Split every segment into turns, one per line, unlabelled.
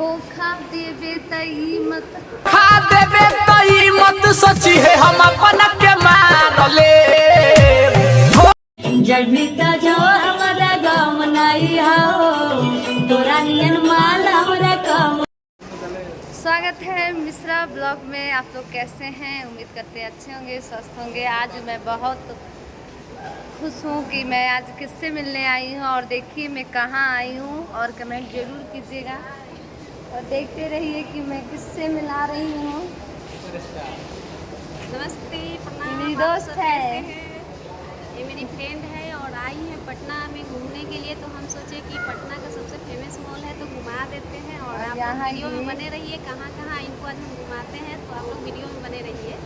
धोखा देबे तई मत
खा देबे तई मत सोची है हम अपन के मार ले
जल्दी का जो हमारा गाँव नहीं हो तोरा नियन माल हमारा काम।
स्वागत है मिश्रा ब्लॉग में। आप लोग कैसे हैं? उम्मीद करते हैं अच्छे होंगे, स्वस्थ होंगे। आज मैं बहुत खुश हूँ कि मैं आज किससे मिलने आई हूँ और देखिए मैं कहाँ आई हूँ और कमेंट ज़रूर कीजिएगा और देखते रहिए कि मैं किससे मिला रही हूँ।
नमस्ते,
मेरी दोस्त है,
ये मेरी फ्रेंड है और आई है पटना में घूमने के लिए। तो हम सोचे कि पटना का सबसे फेमस मॉल है तो घुमा देते हैं और आप लोग वीडियो में बने रहिए। कहाँ कहाँ इनको आज हम घुमाते हैं तो आप लोग वीडियो में बने रहिए।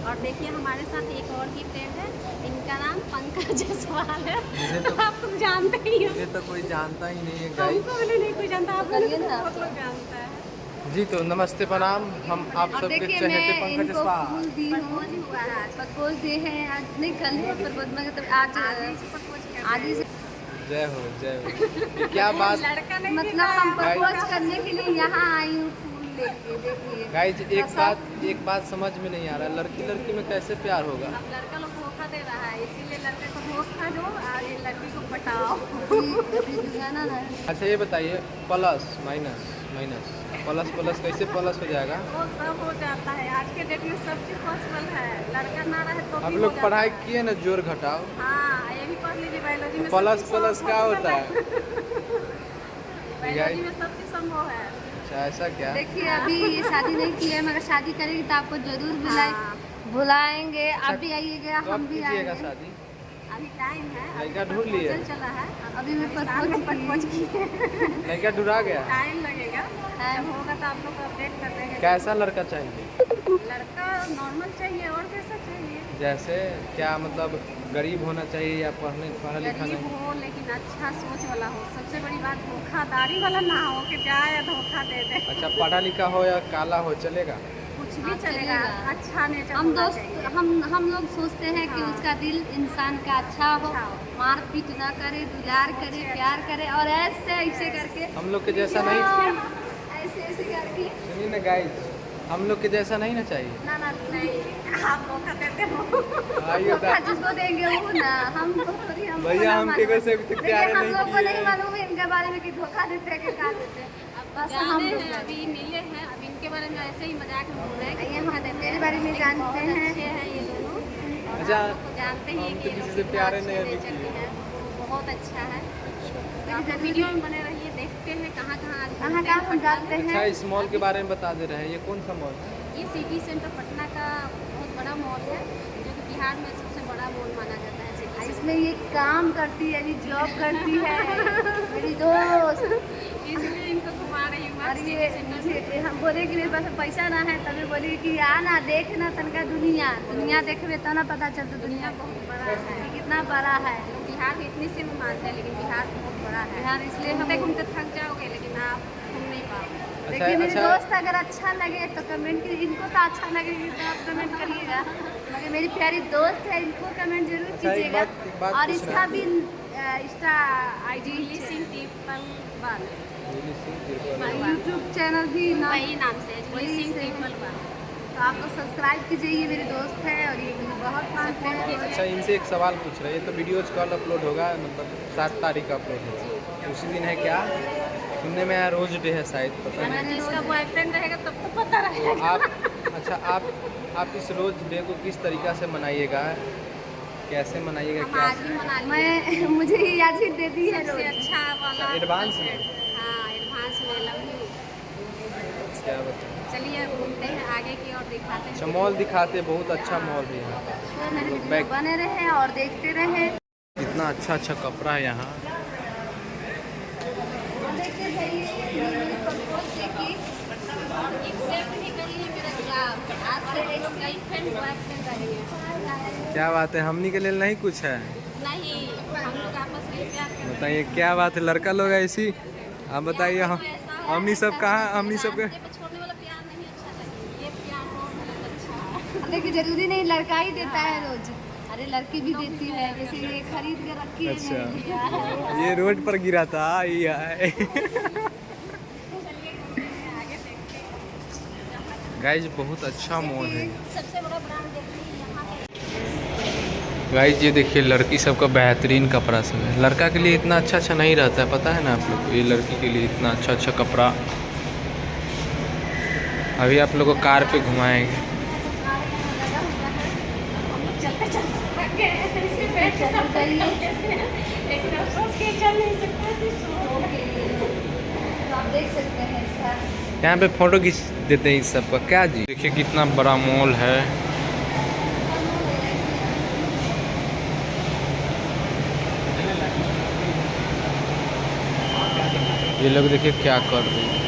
और देखिए हमारे साथ एक और भी फ्रेंड है, इनका नाम पंकज जायसवाल है। तो आप लोग जानते ही हो।
ये तो कोई जानता ही नहीं है
हमको
गाइस।
भी नहीं कोई जानता, आप लोग बहुत लोग जानता है।
जी तो नमस्ते प्रणाम, हम आप
और
सबके
देखिए
चहेते
मैं
पंकज
इनको
जायसवाल।
फूल दी हूँ।
प्रपोज ही हुआ है आज।
प्रपोज डे है आज, नहीं कल है प्रपोज, मतलब आज आज ही से
जय हो जय हो। ये क्या बात
लड़का नहीं
मतलब हम प्रपोज करने के लिए यहाँ आई हूँ फूल लेके। देखिए
गाइस, एक बात समझ में नहीं आ रहा है, लड़की लड़की में कैसे प्यार होगा।
अब लड़का लोग धोखा दे रहा है, इसीलिए लड़के को धोखा दो और ये लड़की को पटाओ।
अभी दुनियाना ना
अच्छा ये बताइए, plus minus minus plus plus कैसे प्लस हो जाएगा?
वो सब हो जाता है, आज के डेट में सब चीज पॉसिबल है। लड़का ना रहे तो
आप
भी
लोग
हो
पढ़ाई
जाता है।
किए ना, जोड़ घटाओ।
हाँ, ये भी पढ़ लीजिए, बायोलॉजी में
प्लस
सब चीज
प्लस क्या
possible
होता है?
बायोलॉजी में सब चीज संभव है।
अच्छा ऐसा क्या?
देखिए अभी ये शादी नहीं की है, मगर शादी करेगी तो आपको जरूर
हाँ,
बुलाएंगे। आप भी आइएगा,
तो
हम
आप
भी
कीजिएगा
आएंगे।
शादी?
अभी टाइम है, अभी
लड़का
तो
ढूंढ लिए?
proposal चला है।
अभी मैं
साल में प्रपोज किए।
लड़का ढूंढा गया?
टाइम लगेगा, जब होगा तो आप लोग को अपडेट कर देंगे।
कैसा लड़का चाहिए?
लड़का नॉर्मल चाहिए और कैसा चाहिए?
जैसे क्या मतलब, गरीब होना चाहिए या पढ़ा लिखा
गरीब
नहीं?
हो लेकिन अच्छा सोच वाला हो। सबसे बड़ी बात धोखाधड़ी वाला ना हो कि जाए या धोखा दे दे।
अच्छा पढ़ा लिखा हो या काला हो चलेगा?
कुछ भी
हाँ,
चलेगा,
चलेगा।
अच्छा नेचर
हम
होना
दोस्त
चाहिए।
हम लोग सोचते हैं कि
हाँ।
उसका दिल इंसान का अच्छा हो,
अच्छा हो।
मार पीट ना करे, दुलार करे, प्यार करे और ऐसे ऐसे करके
हम लोग के जैसा नहीं,
ऐसे ऐसे करके
सुनिए ना गाइस, हम लोग के जैसा नहीं ना चाहिए।
ना ना नहीं, आप धोखा देते हो।
आइए
धोखा जिसको देंगे वो ना, हमको थोड़ी, हमको
भैया
ना
हम
मालूम।
किसी से भी
देखिए,
प्यार
हम
नहीं
लोग को
किए
नहीं
हैं।
मालूम है इनके बारे में कि धोखा देते हैं कि क्या देते हैं। बस हम
जाने
लोग
हैं,
जानते
अभी मिले हैं, अब इनके बारे में ऐसे ही मजाक में बोल रहे हैं कि
ये
धोखा देते
मेरे
हैं।
बारे में
लेकिन
जानते
बहुत
हैं।
अच्छे हैं ये दोनों। और
अच्छा,
आप लोग तो जानते ही हैं
हम
कि
तो
ये लोग
किसी से
कितना
प्यार
अच्छे
नहीं अभी
नेचर
किए।
के हैं। वो बहुत अच्छा है। तो आप
जरूरी-
वीडियो में बने रहिए, देखते हैं कहाँ कहाँ आज
कहाँ
घूमते
कहाँ
हैं
हम
पटना
जाते
में।
अच्छा
हैं।
इस मॉल के बारे में बता दे रहे हैं, ये कौन सा मॉल है?
ये सिटी सेंटर पटना का बहुत बड़ा मॉल है, जो कि बिहार में सबसे बड़ा मॉल माना जाता है सिटी सेंटर।
इसमें ये काम करती है, अभी जॉब करती है मेरी दोस्त।
इसलिए इनको घुमा रही हूँ
और
आज
ये
सिटी सेंटर में।
हम बोले कि मेरे पास पैसा ना है, तभी बोली कि आ ना देख ना तनका दुनिया देखबे तो ना पता चलता दुनिया
बहुत बड़ा है।
कि कितना बड़ा है
बिहार में इतनी से मानते हैं, लेकिन बिहार बहुत बड़ा है।
बिहार। इसलिए हम
घूमते घूमते थक जाओगे लेकिन आप घूम नहीं पाओगे।
देखिए मेरी
अच्छा
दोस्त अगर अच्छा लगे तो कमेंट कीजिए, इनको तो अच्छा लगेगा तो आप कमेंट करिएगा, मगर मेरी प्यारी दोस्त है, इनको कमेंट जरूर
अच्छा, एक
कीजिएगा।
बात
और
पूछना
इसका
है।
भी Insta ID
Delhi Singh triple one,
Delhi Singh Tirupati.
YouTube channel भी नाम,
वही नाम से दिल्ली
वही
सिंह
से।
Triple one.
तो आप लोग सब्सक्राइब कीजिए, ये मेरी दोस्त है और ये मुझे बहुत मानते हैं।
अच्छा इनसे एक सवाल पूछ रहे हैं, ये तो वीडियोज कल अपलोड होगा, मतलब 7 तारीख का अपलोड होगा, उसी दिन है क्या? सुनने में आया रोज डे है शायद, पता नहीं।
मैंने
जिसका
रोज-
बॉयफ्रेंड रहेगा तब तो पता रहेगा।
अच्छा आप इस रोज डे को किस तरीका से मनाइएगा, कैसे मनाइएगा,
हम
क्या?
आज ही मना लिए।
मैं मुझे ही आज ही दे दी है
सबसे
रोज।
अच्छा वाला
अच्छा, एडवांस में?
हाँ, एडवांस में लव यू।
क्या बताएं?
चलिए घूमते हैं आगे की और दिखाते
अच्छा
हैं।
मॉल दिखाते, बहुत अच्छा मॉल है यहाँ का।
तो मेरे वीडियो
बैक-
बने रहे और देखते रहे।
इतना अच्छा कपड़ा है यहाँ।
देखते जाइए मेरी प्रपोज देखी।
एक्सेप्ट नहीं करिए मेरा जॉब, आज से गर्लफ्रेंड बॉयफ्रेंड रहेंगे।
क्या बात है, हमनी के लिए नहीं कुछ है?
नहीं, हम लोग आपस में प्यार करते हैं।
बताइए क्या बात है, लड़का लोग ऐसी। आप बताइए हम हमनी सब कहाँ, हमनी सब के
रास्ते पे छोड़ने वाला प्यार नहीं अच्छा लगे, ये प्यार बहुत अच्छा है।
लेकिन जरूरी नहीं लड़का ही देता है रोज, अरे लड़की भी देती है। जैसे ये खरीद के रखी है
अच्छा।
मेरे लिए।
ये रोड पर गिरा था ये है। गाइज बहुत अच्छा मॉल है
सबसे बड़ा ब्रांड देखिए यहाँ पे।
गाइज। ये देखिए लड़की सबका बेहतरीन कपड़ा सब है। लड़का के लिए इतना अच्छा नहीं रहता है, पता है ना आप लोग को। ये लड़की के लिए इतना अच्छा कपड़ा। अभी आप लोग को कार पे घुमाएंगे।
आप देख सकते हैं इसका।
यहाँ पे फोटो खींच देते हैं इस सब का क्या जी। देखिए कितना बड़ा मॉल है। ये लोग देखिए क्या कर रहे हैं।